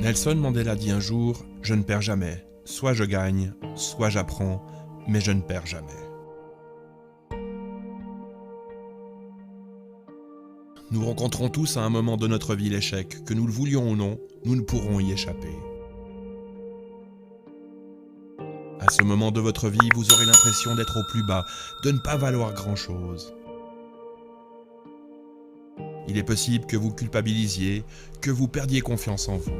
Nelson Mandela dit un jour « Je ne perds jamais. Soit je gagne, soit j'apprends, mais je ne perds jamais. » Nous rencontrons tous à un moment de notre vie l'échec, que nous le voulions ou non, nous ne pourrons y échapper. À ce moment de votre vie, vous aurez l'impression d'être au plus bas, de ne pas valoir grand-chose. Il est possible que vous culpabilisiez, que vous perdiez confiance en vous.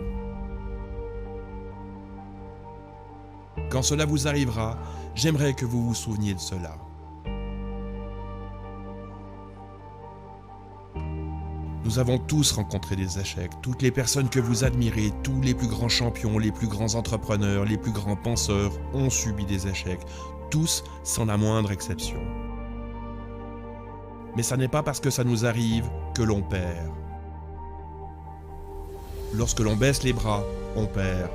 Quand cela vous arrivera, j'aimerais que vous vous souveniez de cela. Nous avons tous rencontré des échecs. Toutes les personnes que vous admirez, tous les plus grands champions, les plus grands entrepreneurs, les plus grands penseurs ont subi des échecs. Tous sans la moindre exception. Mais ça n'est pas parce que ça nous arrive que l'on perd. Lorsque l'on baisse les bras, on perd.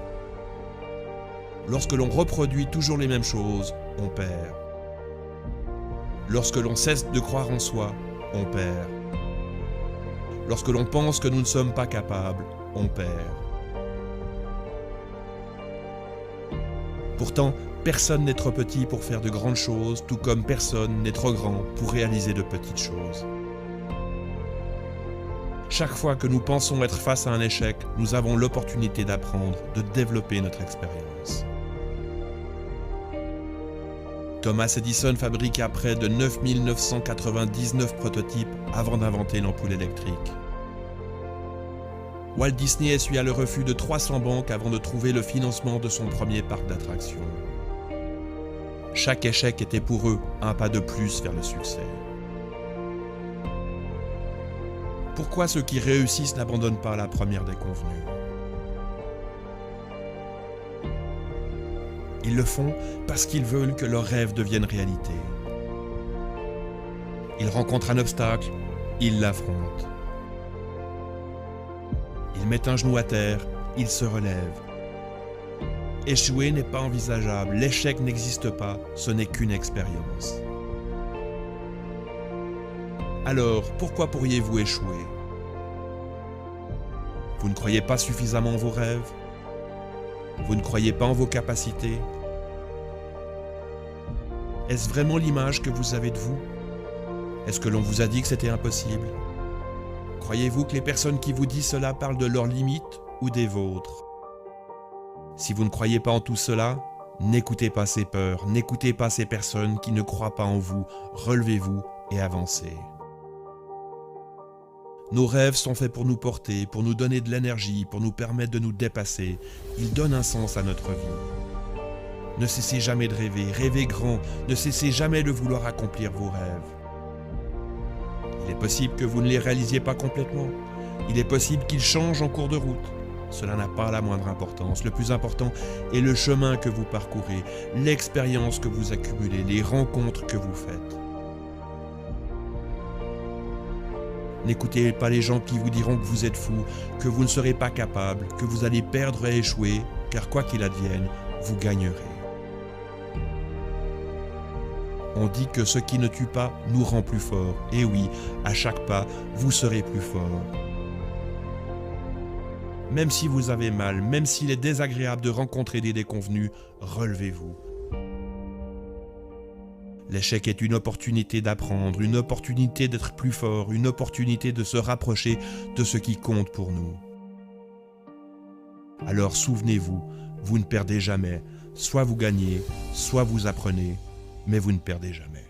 Lorsque l'on reproduit toujours les mêmes choses, on perd. Lorsque l'on cesse de croire en soi, on perd. Lorsque l'on pense que nous ne sommes pas capables, on perd. Pourtant, personne n'est trop petit pour faire de grandes choses, tout comme personne n'est trop grand pour réaliser de petites choses. Chaque fois que nous pensons être face à un échec, nous avons l'opportunité d'apprendre, de développer notre expérience. Thomas Edison fabriqua près de 9999 prototypes avant d'inventer l'ampoule électrique. Walt Disney essuya le refus de 300 banques avant de trouver le financement de son premier parc d'attractions. Chaque échec était pour eux un pas de plus vers le succès. Pourquoi ceux qui réussissent n'abandonnent pas la première déconvenue ? Ils le font parce qu'ils veulent que leurs rêves deviennent réalité. Ils rencontrent un obstacle, ils l'affrontent. Ils mettent un genou à terre, ils se relèvent. Échouer n'est pas envisageable, l'échec n'existe pas, ce n'est qu'une expérience. Alors, pourquoi pourriez-vous échouer ? Vous ne croyez pas suffisamment en vos rêves ? Vous ne croyez pas en vos capacités ? Est-ce vraiment l'image que vous avez de vous ? Est-ce que l'on vous a dit que c'était impossible ? Croyez-vous que les personnes qui vous disent cela parlent de leurs limites ou des vôtres ? Si vous ne croyez pas en tout cela, n'écoutez pas ces peurs, n'écoutez pas ces personnes qui ne croient pas en vous, relevez-vous et avancez. Nos rêves sont faits pour nous porter, pour nous donner de l'énergie, pour nous permettre de nous dépasser. Ils donnent un sens à notre vie. Ne cessez jamais de rêver, rêvez grand, ne cessez jamais de vouloir accomplir vos rêves. Il est possible que vous ne les réalisiez pas complètement. Il est possible qu'ils changent en cours de route. Cela n'a pas la moindre importance. Le plus important est le chemin que vous parcourez, l'expérience que vous accumulez, les rencontres que vous faites. N'écoutez pas les gens qui vous diront que vous êtes fou, que vous ne serez pas capable, que vous allez perdre et échouer, car quoi qu'il advienne, vous gagnerez. On dit que ce qui ne tue pas nous rend plus forts. Et oui, à chaque pas, vous serez plus fort. Même si vous avez mal, même s'il est désagréable de rencontrer des déconvenus, relevez-vous. L'échec est une opportunité d'apprendre, une opportunité d'être plus fort, une opportunité de se rapprocher de ce qui compte pour nous. Alors souvenez-vous, vous ne perdez jamais. Soit vous gagnez, soit vous apprenez, mais vous ne perdez jamais.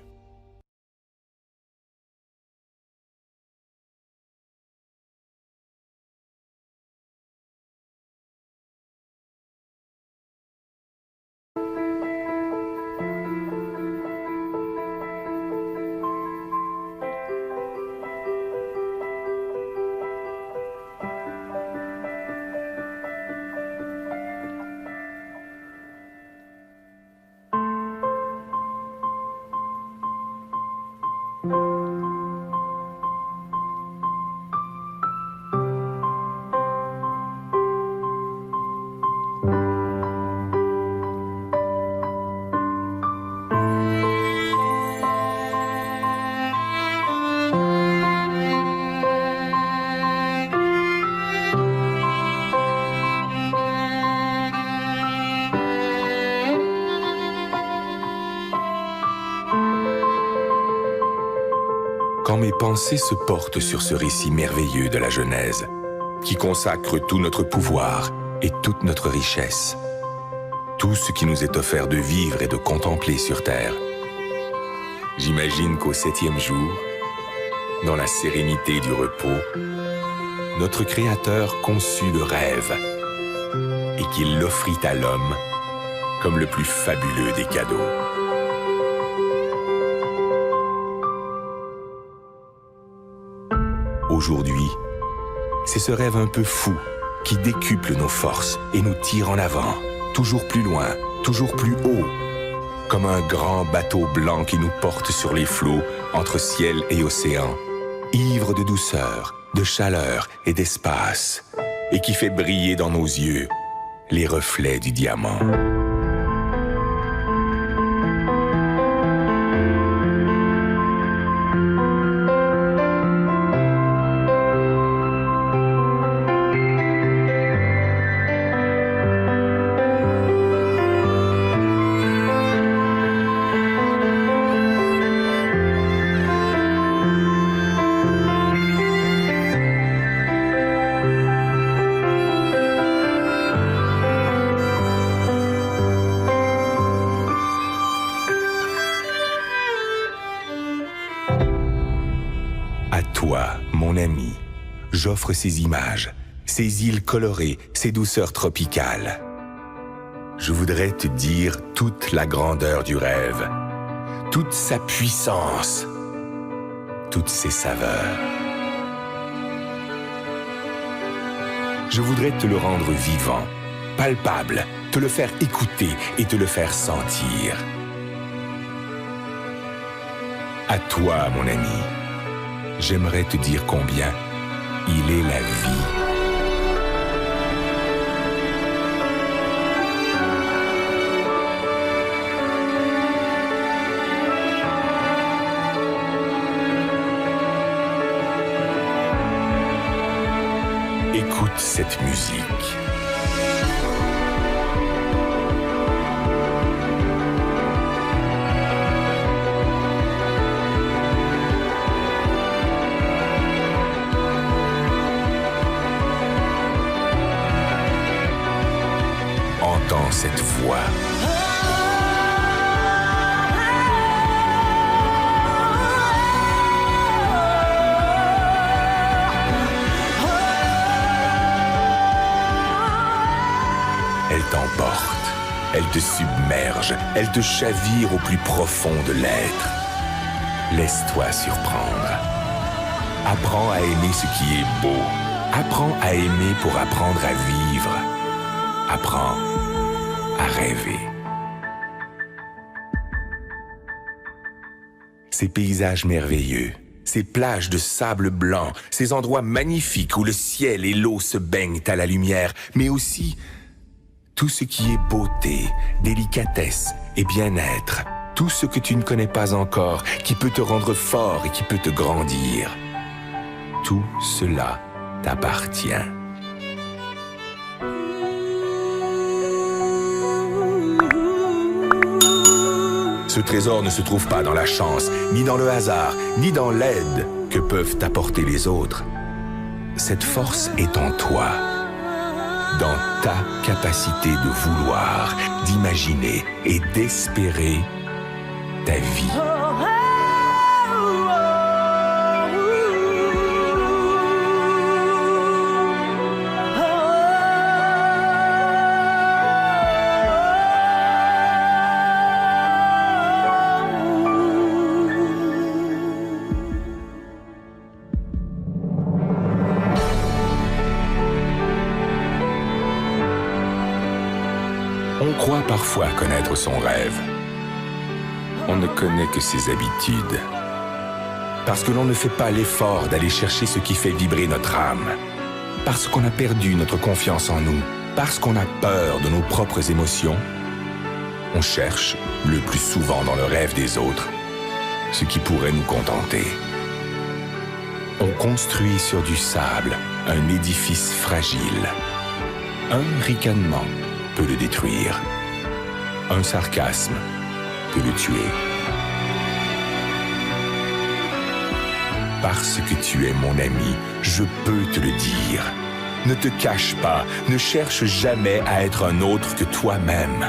mes pensées se portent sur ce récit merveilleux de la Genèse, qui consacre tout notre pouvoir et toute notre richesse, tout ce qui nous est offert de vivre et de contempler sur terre. J'imagine qu'au 7e jour, dans la sérénité du repos, notre Créateur conçut le rêve et qu'il l'offrit à l'homme comme le plus fabuleux des cadeaux. Aujourd'hui, c'est ce rêve un peu fou qui décuple nos forces et nous tire en avant, toujours plus loin, toujours plus haut, comme un grand bateau blanc qui nous porte sur les flots entre ciel et océan, ivre de douceur, de chaleur et d'espace, et qui fait briller dans nos yeux les reflets du diamant. Toi, mon ami, j'offre ces images, ces îles colorées, ces douceurs tropicales. Je voudrais te dire toute la grandeur du rêve, toute sa puissance, toutes ses saveurs. Je voudrais te le rendre vivant, palpable, te le faire écouter et te le faire sentir. À toi, mon ami. J'aimerais te dire combien il est la vie. Écoute cette musique. Entends cette voix. Elle t'emporte, elle te submerge, elle te chavire au plus profond de l'être. Laisse-toi surprendre. Apprends à aimer ce qui est beau. Apprends à aimer pour apprendre à vivre. Apprends à rêver. Ces paysages merveilleux, ces plages de sable blanc, ces endroits magnifiques où le ciel et l'eau se baignent à la lumière, mais aussi tout ce qui est beauté, délicatesse et bien-être, tout ce que tu ne connais pas encore, qui peut te rendre fort et qui peut te grandir. Tout cela t'appartient. Ce trésor ne se trouve pas dans la chance, ni dans le hasard, ni dans l'aide que peuvent t'apporter les autres. Cette force est en toi, dans ta capacité de vouloir, d'imaginer et d'espérer ta vie. On croit parfois connaître son rêve. On ne connaît que ses habitudes. Parce que l'on ne fait pas l'effort d'aller chercher ce qui fait vibrer notre âme. Parce qu'on a perdu notre confiance en nous. Parce qu'on a peur de nos propres émotions. On cherche, le plus souvent dans le rêve des autres, ce qui pourrait nous contenter. On construit sur du sable un édifice fragile. Un ricanement peut le détruire. Un sarcasme peut le tuer. Parce que tu es mon ami, je peux te le dire. Ne te cache pas, ne cherche jamais à être un autre que toi-même.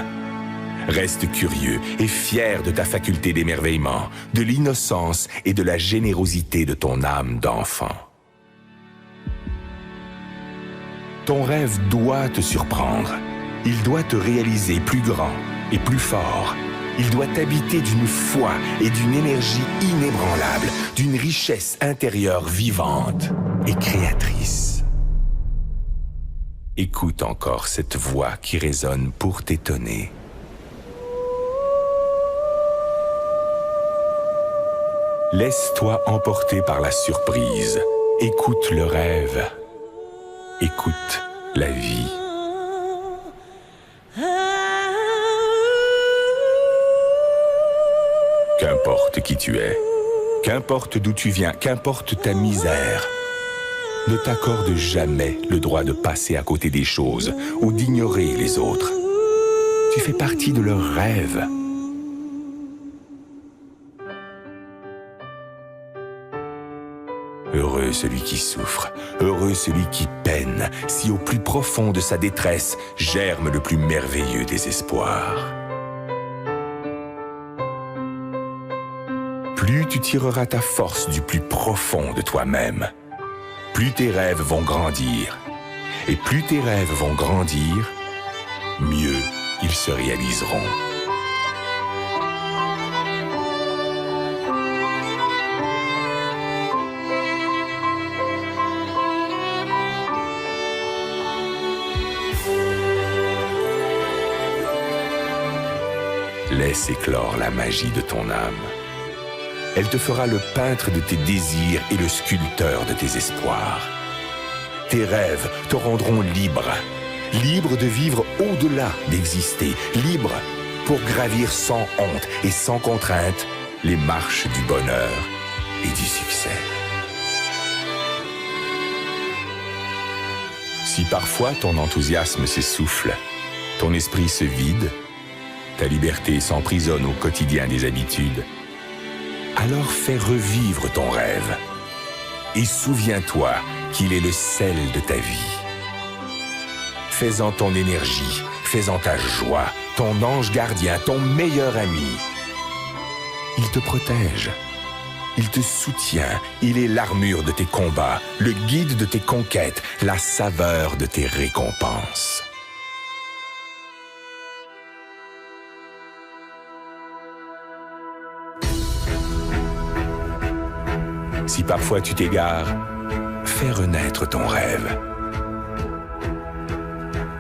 Reste curieux et fier de ta faculté d'émerveillement, de l'innocence et de la générosité de ton âme d'enfant. Ton rêve doit te surprendre. Il doit te réaliser plus grand et plus fort. Il doit t'habiter d'une foi et d'une énergie inébranlable, d'une richesse intérieure vivante et créatrice. Écoute encore cette voix qui résonne pour t'étonner. Laisse-toi emporter par la surprise. Écoute le rêve. Écoute la vie. Qu'importe qui tu es, qu'importe d'où tu viens, qu'importe ta misère, ne t'accorde jamais le droit de passer à côté des choses ou d'ignorer les autres. Tu fais partie de leurs rêves. Heureux celui qui souffre, heureux celui qui peine, si au plus profond de sa détresse germe le plus merveilleux des espoirs. Plus tu tireras ta force du plus profond de toi-même, plus tes rêves vont grandir. Et plus tes rêves vont grandir, mieux ils se réaliseront. Laisse éclore la magie de ton âme. Elle te fera le peintre de tes désirs et le sculpteur de tes espoirs. Tes rêves te rendront libre, libre de vivre au-delà d'exister, libre pour gravir sans honte et sans contrainte les marches du bonheur et du succès. Si parfois ton enthousiasme s'essouffle, ton esprit se vide, ta liberté s'emprisonne au quotidien des habitudes, alors fais revivre ton rêve et souviens-toi qu'il est le sel de ta vie. Fais-en ton énergie, fais-en ta joie, ton ange gardien, ton meilleur ami. Il te protège, il te soutient, il est l'armure de tes combats, le guide de tes conquêtes, la saveur de tes récompenses. Si parfois tu t'égares, fais renaître ton rêve.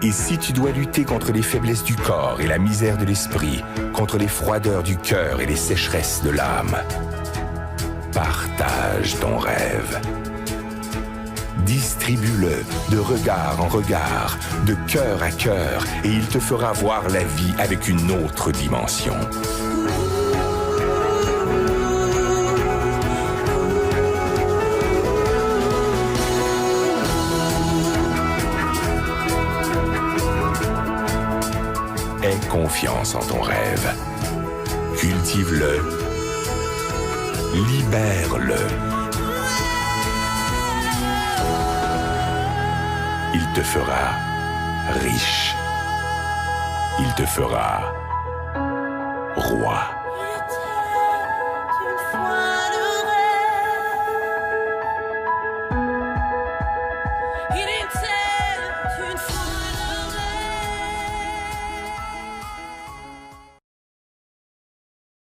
Et si tu dois lutter contre les faiblesses du corps et la misère de l'esprit, contre les froideurs du cœur et les sécheresses de l'âme, partage ton rêve. Distribue-le de regard en regard, de cœur à cœur, et il te fera voir la vie avec une autre dimension. Aie confiance en ton rêve. Cultive-le. Libère-le. Il te fera riche. Il te fera roi.